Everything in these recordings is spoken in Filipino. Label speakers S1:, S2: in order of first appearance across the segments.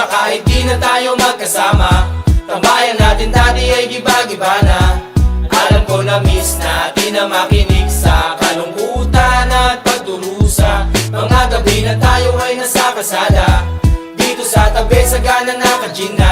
S1: Kosa kahit di na tayo magkasama, tambayan natin dati ay giba-giba na. Alam ko na miss natin na makinig sa kalungkutan at pagdurusa. Mga gabi na tayo ay nasa kasada, dito sa tabi sa gana naka-gin na.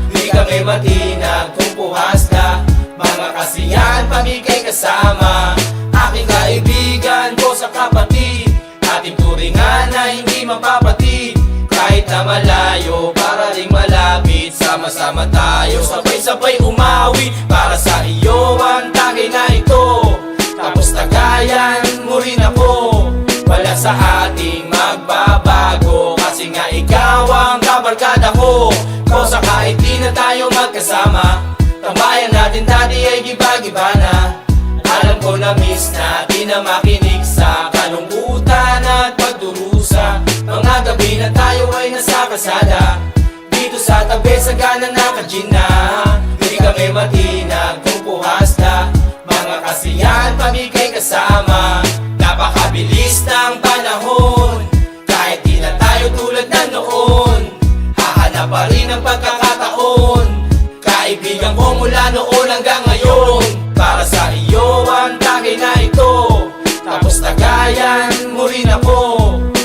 S1: Di kami matinag kung puhas na, mga kasiyahan pamigay kasama. Aking kaibigan ko sa kapatid, ating turingan na hindi mapapatid. Kahit na malayo, para ring malapit, sama-sama tayo, sabay-sabay umawi. Para sa iyo ang tagay na ito, tapos tagayan mo rin ako. Wala sa ating magbabago, kasi nga ikaw ang kabarkada ko. Kosa kahit di na tayo magkasama, tambayan natin dati ay giba-giba na. Alam ko na miss natin na makinig sa kalungkutan at pagdurusa. Mga gabi na tayo ay nasa kasada, dito sa tabi sa gana naka-gin na. Hindi kami matinag kung puhas na, mga kasiyahan pamigay kasama. Napakabilis ng panahon, kahit di na tayo tulad ng noon. Hahanap pa rin ang pagkakataon, kaibigan ko mula noon hanggang ngayon. Para sa iyo ang tagay na ito, tapos tagayan mo rin ako.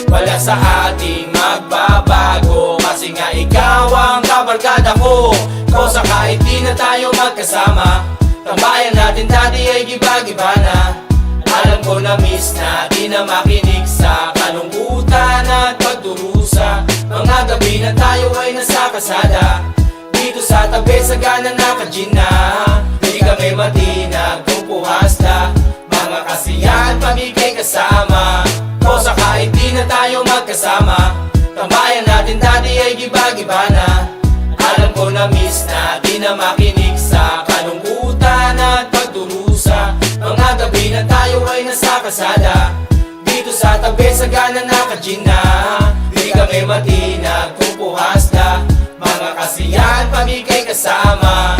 S1: Wala sa ating magbabago, kasi nga ikaw ang kabarkada ko. Kosa kahit di na tayo magkasama, tambayan natin dati ay giba-giba na. Alam ko na miss natin na makinig sa kalungkutan at pagdurusa. Mga gabi na tayo ay nasa kasada, dito sa tabi sa gana naka-gin na. Hindi kami matinag kung puhas na, mga kasiyahan pamigay kasama. Kosa kahit di na tayo magkasama, tambayan natin dati ay giba-giba na. Alam ko na miss natin na makinig sa kalungkutan at pagdurusa. Mga gabi na tayo ay nasa kasada, dito sa tabi sa gana naka-gin na. Hindi kami matinag kung puhas na, mga kasiyahan pamigay kasama.